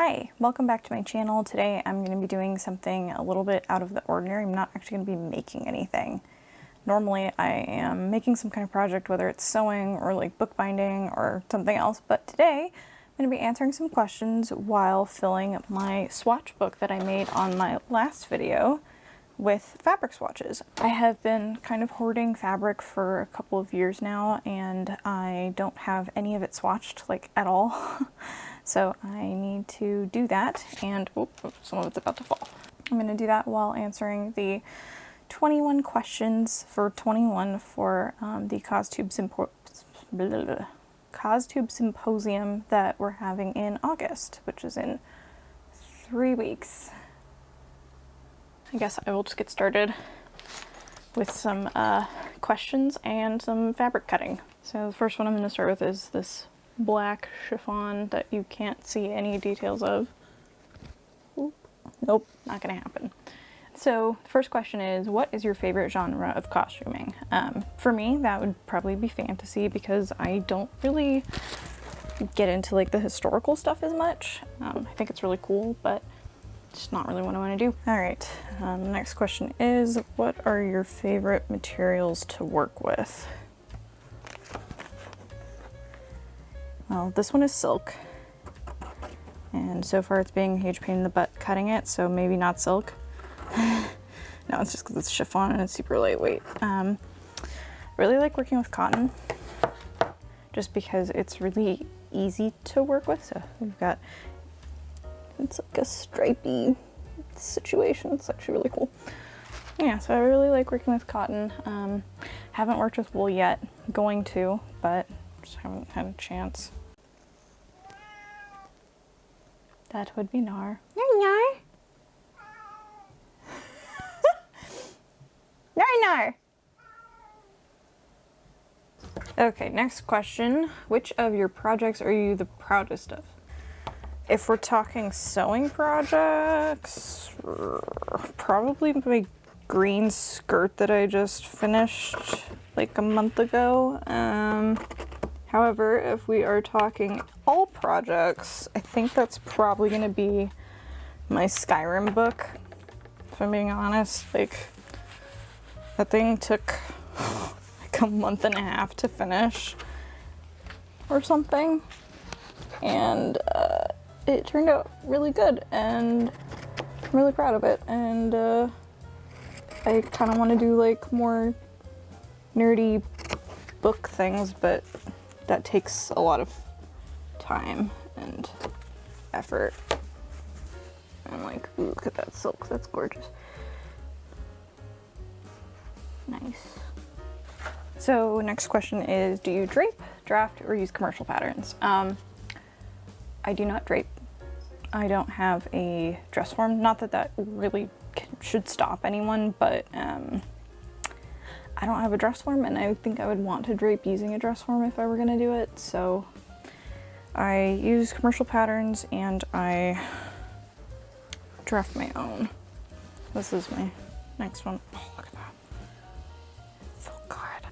Hi, welcome back to my channel. Today I'm going to be doing something a little bit out of the ordinary. I'm not actually going to be making anything. Normally I am making some kind of project, whether it's sewing or like bookbinding or something else, but today I'm going to be answering some questions while filling my swatch book that I made on my last video with fabric swatches. I have been kind of hoarding fabric for a couple of years now, and I don't have any of it swatched, like, at all. So I need to do that, and some of it's about to fall. I'm going to do that while answering the 21 questions for 21 for the Costube Symposium that we're having in August, which is in 3 weeks. I guess I will just get started with some questions and some fabric cutting. So the first one I'm going to start with is this black chiffon that you can't see any details of. Oop. Nope, not gonna happen. So the first question is, what is your favorite genre of costuming? For me, that would probably be fantasy, because I don't really get into like the historical stuff as much. I think it's really cool, but it's not really what I want to do. All right, the next question is, what are your favorite materials to work with? Well, this one is silk, and so far it's being a huge pain in the butt cutting it, so maybe not silk. No, it's just because it's chiffon and it's super lightweight. Really like working with cotton, just because it's really easy to work with. So we've got, it's like a stripy situation. It's actually really cool. Yeah, so I really like working with cotton. Haven't worked with wool yet, going to, but just haven't had a chance. That would be Gnar. Gnar. Gnar. Okay, next question. Which of your projects are you the proudest of? If we're talking sewing projects, probably my green skirt that I just finished like a month ago. However, if we are talking all projects, I think that's probably going to be my Skyrim book, if I'm being honest. Like, that thing took like a month and a half to finish or something, and it turned out really good, and I'm really proud of it. And I kind of want to do like more nerdy book things, but that takes a lot of time and effort. And I'm like, ooh, look at that silk, that's gorgeous. Nice. So next question is, do you drape, draft, or use commercial patterns? I do not drape. I don't have a dress form. Not that that really should stop anyone, but I don't have a dress form, and I think I would want to drape using a dress form if I were gonna do it. So I use commercial patterns, and I draft my own. This is my next one. Oh, look at that. It's so good.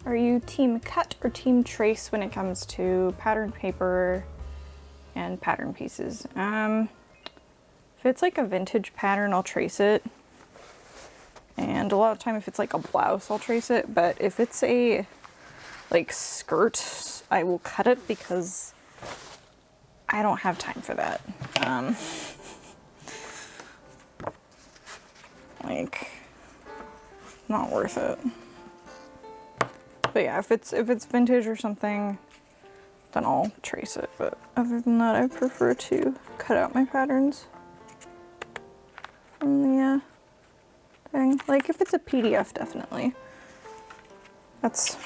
Are you team cut or team trace when it comes to pattern paper and pattern pieces? If it's like a vintage pattern, I'll trace it. And a lot of time if it's like a blouse, I'll trace it. But if it's a like skirt, I will cut it, because I don't have time for that. Like, not worth it. But yeah, if it's vintage or something, then I'll trace it. But other than that, I prefer to cut out my patterns from the thing. Like, if it's a PDF, definitely. That's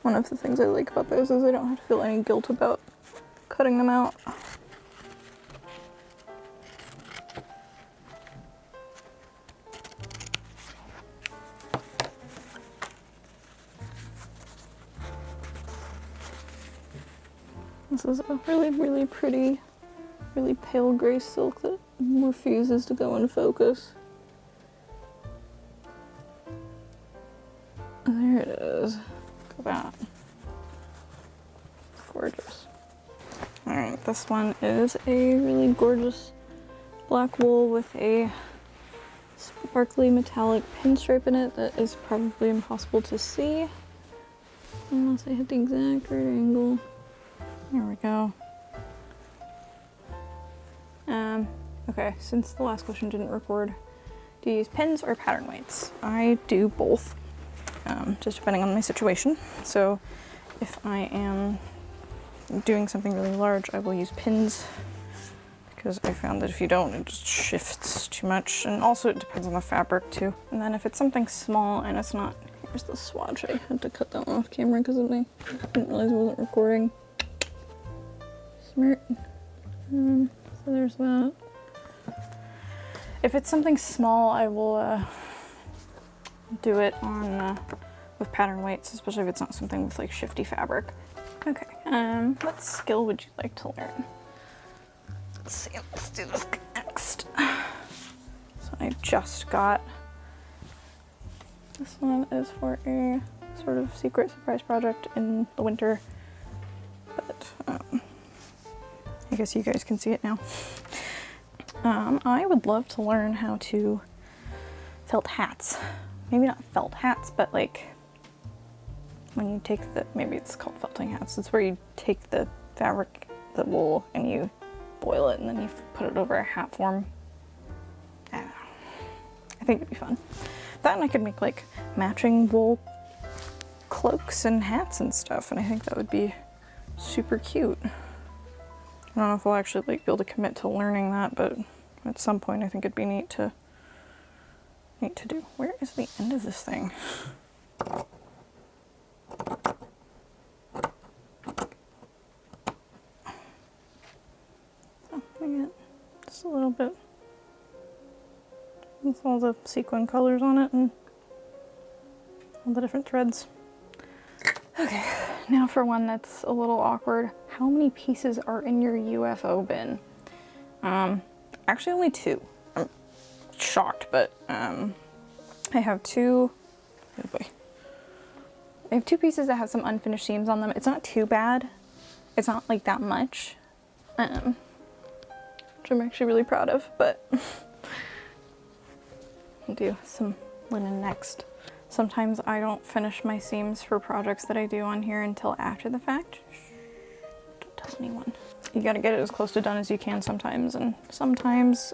one of the things I like about those, is I don't have to feel any guilt about cutting them out. This is a really, really pretty, really pale gray silk that refuses to go in focus. it is. Look at that. Gorgeous. Alright, this one is a really gorgeous black wool with a sparkly metallic pinstripe in it that is probably impossible to see unless I hit the exact right angle. There we go. Okay, since the last question didn't record, do you use pins or pattern weights? I do both, just depending on my situation. So if I am doing something really large, I will use pins because I found that if you don't, it just shifts too much. And also it depends on the fabric too. And then if it's something small and it's not, here's the swatch. I had to cut that one off camera because of I didn't realize I wasn't recording. Smart. So there's that. If it's something small, I will do it on with pattern weights, especially if it's not something with like shifty fabric. Okay, what skill would you like to learn? Let's see, let's do this next. So I just got, this one is for a sort of secret surprise project in the winter, but I guess you guys can see it now. I would love to learn how to felt hats. Maybe not felt hats, but like when you take the, maybe it's called felting hats. It's where you take the fabric, the wool, and you boil it and then you put it over a hat form. I don't know. I think it'd be fun. That and I could make like matching wool cloaks and hats and stuff, and I think that would be super cute. I don't know if I'll actually like be able to commit to learning that, but at some point I think it'd be neat to do. Where is the end of this thing? Oh, I get just a little bit with all the sequin colors on it and all the different threads. Okay, now for one that's a little awkward. How many pieces are in your UFO bin? Actually only 2. I'm shocked, but I have 2, oh boy. I have 2 pieces that have some unfinished seams on them. It's not too bad. It's not like that much, which I'm actually really proud of, but I'll do some linen next. Sometimes I don't finish my seams for projects that I do on here until after the fact. Shh, don't tell anyone. You gotta get it as close to done as you can sometimes, and sometimes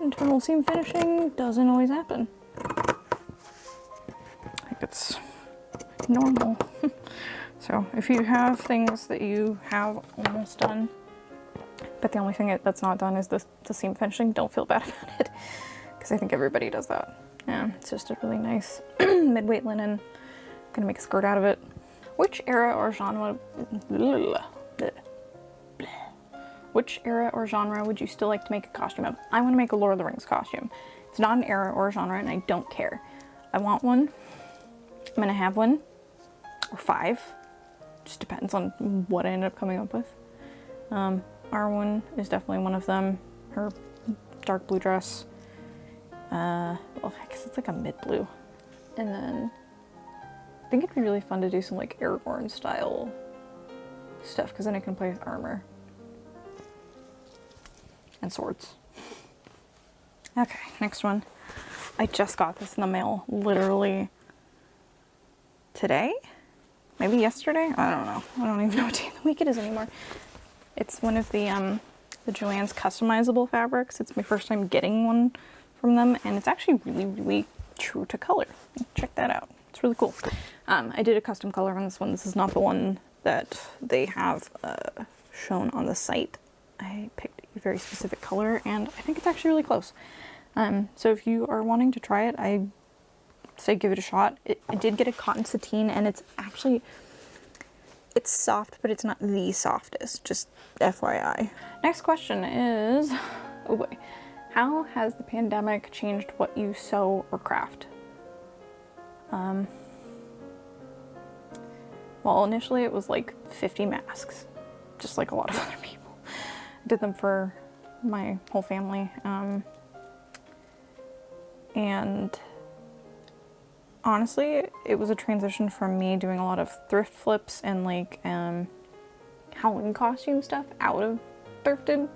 internal seam finishing doesn't always happen. I think it's normal. So if you have things that you have almost done, but the only thing that's not done is the seam finishing, don't feel bad about it, because I think everybody does that. Yeah, it's just a really nice mid-weight linen. Gonna make a skirt out of it. Which era or genre would you still like to make a costume of? I want to make a Lord of the Rings costume. It's not an era or a genre and I don't care. I want one. I'm gonna have one. Or 5. Just depends on what I end up coming up with. R1 is definitely one of them. Her dark blue dress. Well, I guess it's like a mid blue. And then I think it'd be really fun to do some like Aragorn style stuff, because then I can play with armor and swords. Okay, next one. I just got this in the mail literally today? Maybe yesterday? I don't know. I don't even know what day of the week it is anymore. It's one of the Joann's customizable fabrics. It's my first time getting one from them, and it's actually really, really true to color. Check that out. It's really cool. I did a custom color on this one. This is not the one that they have shown on the site. I picked a very specific color, and I think it's actually really close. So if you are wanting to try it, I say give it a shot. It did get a cotton sateen, and it's actually, it's soft, but it's not the softest, just FYI. Next question is, oh boy. How has the pandemic changed what you sew or craft? Well, initially it was like 50 masks, just like a lot of other people. I did them for my whole family. And honestly, it was a transition from me doing a lot of thrift flips and like Halloween costume stuff out of thrifted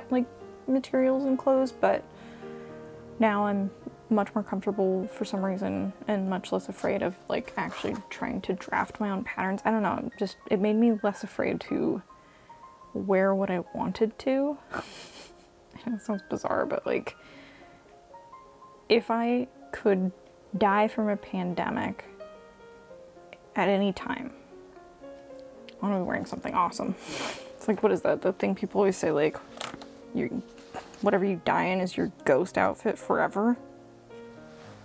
like materials and clothes, but now I'm much more comfortable for some reason and much less afraid of like actually trying to draft my own patterns. I don't know, just it made me less afraid to wear what I wanted to. I know it sounds bizarre, but like if I could die from a pandemic at any time, I want to be wearing something awesome. It's like, what is that? The thing people always say, like, whatever you die in is your ghost outfit forever.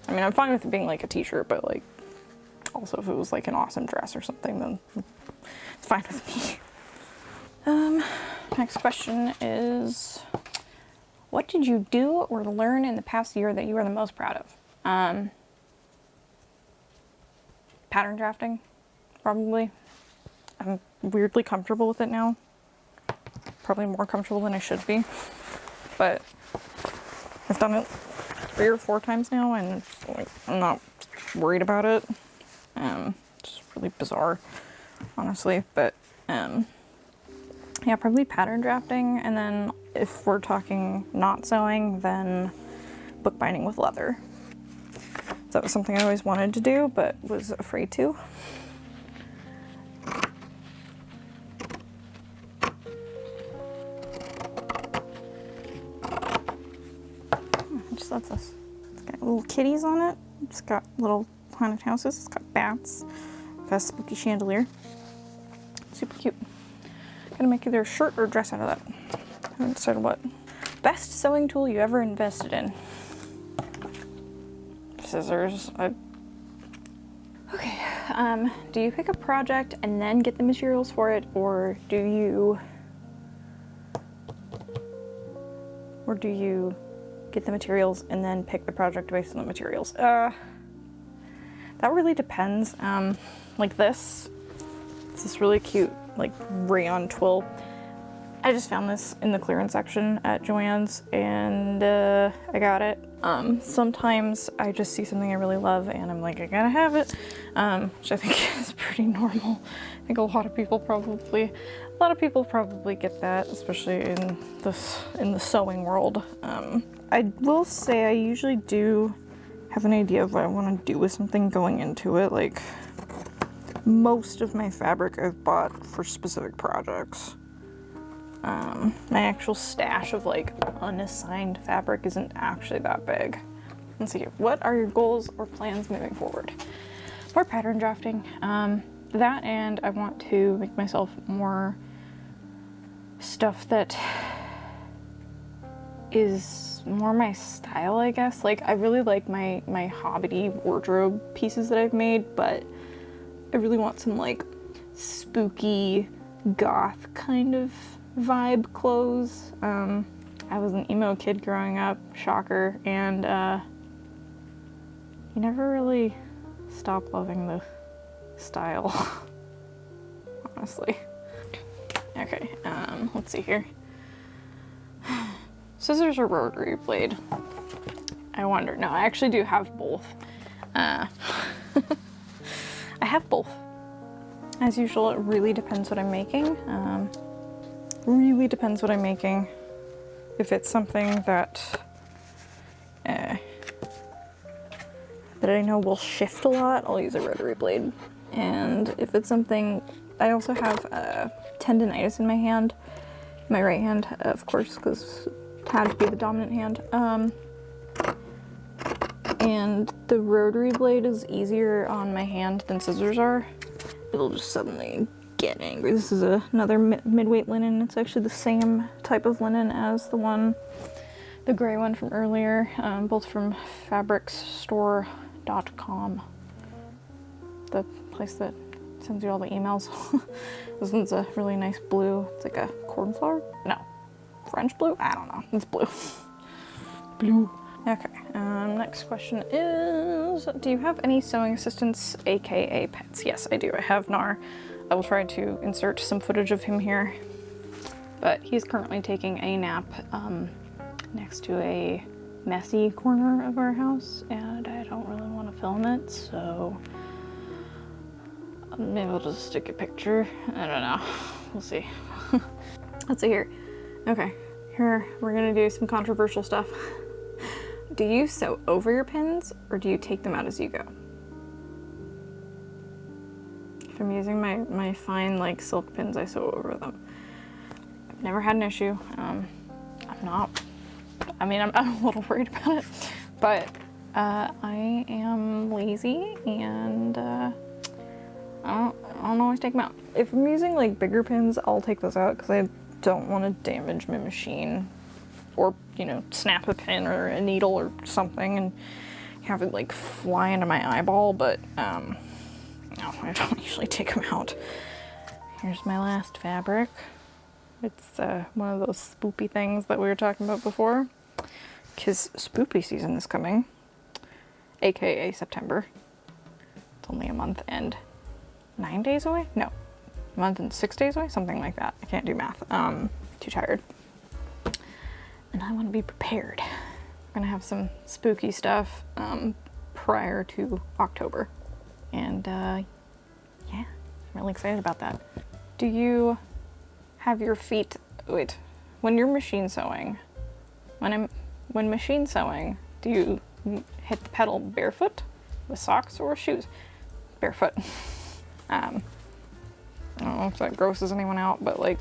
I mean, I'm fine with it being like a t-shirt, but like, also if it was like an awesome dress or something, then it's fine with me. Next question is, what did you do or learn in the past year that you are the most proud of? Pattern drafting, probably. I'm weirdly comfortable with it now. Probably more comfortable than I should be. But I've done it 3 or 4 times now and like, I'm not worried about it. It's really bizarre, honestly. But yeah, probably pattern drafting. And then if we're talking not sewing, then bookbinding with leather. That was something I always wanted to do, but was afraid to. I just love this. It's got little kitties on it. It's got little haunted houses. It's got bats. It's got a spooky chandelier. Super cute. Gonna make either a shirt or a dress out of that. I haven't decided what. Best sewing tool you ever invested in? Scissors. Okay. Do you pick a project and then get the materials for it, or do you get the materials and then pick the project based on the materials? That really depends. Like this. It's this really cute like rayon twill. I just found this in the clearance section at Joann's and I got it. Sometimes I just see something I really love and I'm like, I gotta have it, which I think is pretty normal. I think a lot of people probably get that, especially in the sewing world. I will say I usually do have an idea of what I want to do with something going into it. Like most of my fabric I've bought for specific projects. My actual stash of like unassigned fabric isn't actually that big. Let's see, what are your goals or plans moving forward? More pattern drafting. That, and I want to make myself more stuff that is more my style, I guess. Like I really like my hobby wardrobe pieces that I've made, but I really want some like spooky goth kind of vibe clothes. I was an emo kid growing up, shocker, and you never really stop loving the style, honestly. Okay, let's see here. Scissors or rotary blade? I wonder. No, I actually do have both. I have both. As usual, it really depends what I'm making. Really depends what I'm making. If it's something that I know will shift a lot, I'll use a rotary blade. And if it's something, I also have tendonitis in my hand, my right hand, of course, because it had to be the dominant hand. And the rotary blade is easier on my hand than scissors are. It'll just suddenly get angry. This is another mid-weight linen. It's actually the same type of linen as the gray one from earlier, both from fabricsstore.com, the place that sends you all the emails. This one's a really nice blue. It's like a cornflower? No, French blue? I don't know. It's blue. Blue. Okay, next question is, do you have any sewing assistants, aka pets? Yes, I do. I have Gnar. I will try to insert some footage of him here, but he's currently taking a nap next to a messy corner of our house, and I don't really want to film it, so maybe I'll just stick a picture. I don't know. We'll see. Let's see here. Okay, here we're gonna do some controversial stuff. Do you sew over your pins or do you take them out as you go? If I'm using my fine like silk pins, I sew over them. I've never had an issue. I'm a little worried about it, but I am lazy and I don't always take them out. If I'm using like bigger pins, I'll take those out because I don't want to damage my machine or, you know, snap a pin or a needle or something and have it like fly into my eyeball, but no, I don't usually take them out. Here's my last fabric. It's one of those spoopy things that we were talking about before, because spoopy season is coming, aka September. It's only a month and 9 days away? No, a month and 6 days away? Something like that. I can't do math. Too tired. And I want to be prepared. I'm gonna have some spooky stuff prior to October. And yeah, I'm really excited about that. Do you have your feet, wait, when you're machine sewing, when machine sewing, do you hit the pedal barefoot with socks or shoes? Barefoot. I don't know if that grosses anyone out, but like,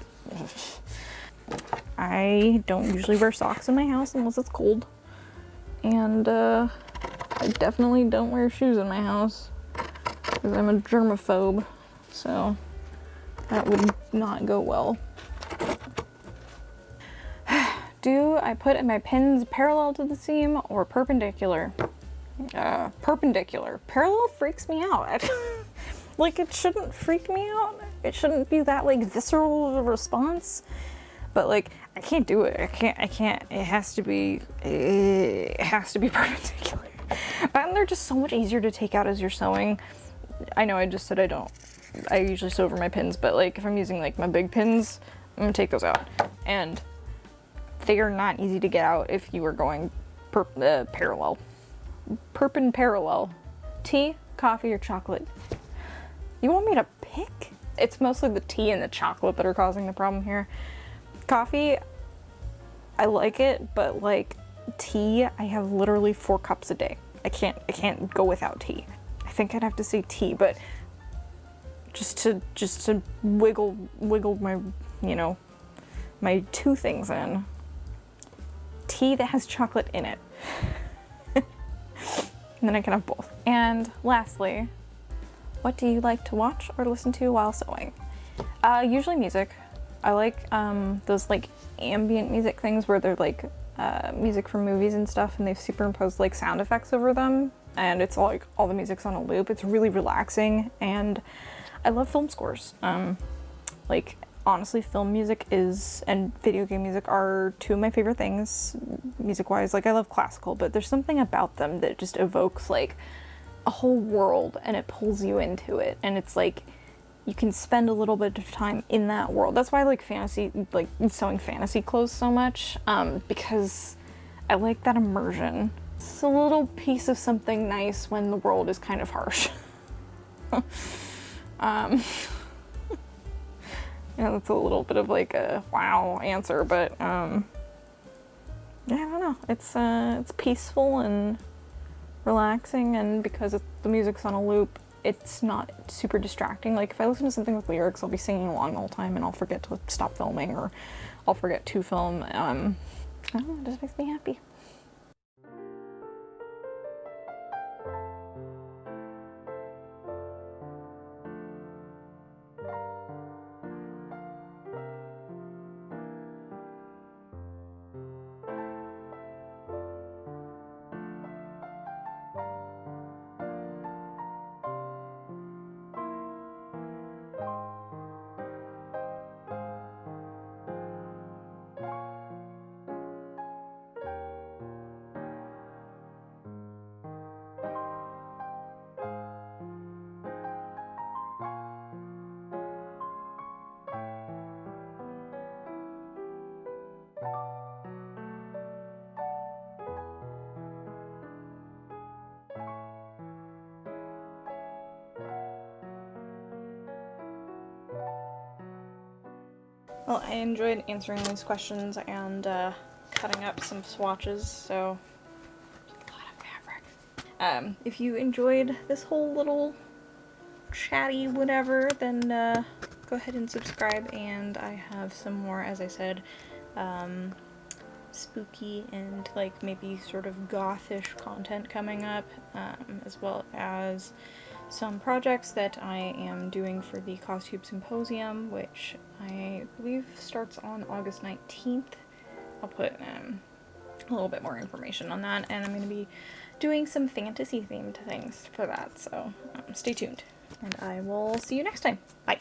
I don't usually wear socks in my house unless it's cold. And I definitely don't wear shoes in my house because I'm a germaphobe, so that would not go well. Do I put my pins parallel to the seam or perpendicular? Perpendicular. Parallel freaks me out. Like, it shouldn't freak me out. It shouldn't be that like visceral of a response. But like, I can't do it. I can't. It has to be perpendicular. And they're just so much easier to take out as you're sewing. I know I just said I don't. I usually sew over my pins, but like if I'm using like my big pins, I'm gonna take those out. And they are not easy to get out if you are going parallel. Perpendicular. Tea, coffee, or chocolate? You want me to pick? It's mostly the tea and the chocolate that are causing the problem here. Coffee, I like it, but like tea, I have literally 4 cups a day. I can't go without tea. I think I'd have to say tea, but just to wiggle my, you know, my 2 things in. Tea that has chocolate in it. And then I can have both. And lastly, what do you like to watch or listen to while sewing? Usually music. I like those like ambient music things where they're like music from movies and stuff, and they've superimposed like sound effects over them, and it's all the music's on a loop. It's really relaxing, and I love film scores. Like honestly, film music and video game music are 2 of my favorite things music-wise. Like I love classical, but there's something about them that just evokes like a whole world, and it pulls you into it, and it's like you can spend a little bit of time in that world. That's why I like fantasy, like sewing fantasy clothes so much, because I like that immersion. It's a little piece of something nice when the world is kind of harsh. Yeah, that's a little bit of like a wow answer, but yeah, I don't know. It's peaceful and relaxing, and because the music's on a loop, it's not super distracting. Like if I listen to something with lyrics, I'll be singing along the whole time and I'll forget to stop filming, or I'll forget to film. I don't know, it just makes me happy. Well, I enjoyed answering these questions and cutting up some swatches, so a lot of fabric. If you enjoyed this whole little chatty whatever, then go ahead and subscribe, and I have some more, as I said, spooky and like maybe sort of gothish content coming up, as well as some projects that I am doing for the Costube Symposium, which I believe starts on August 19th. I'll put a little bit more information on that, and I'm going to be doing some fantasy themed things for that, so stay tuned, and I will see you next time. Bye!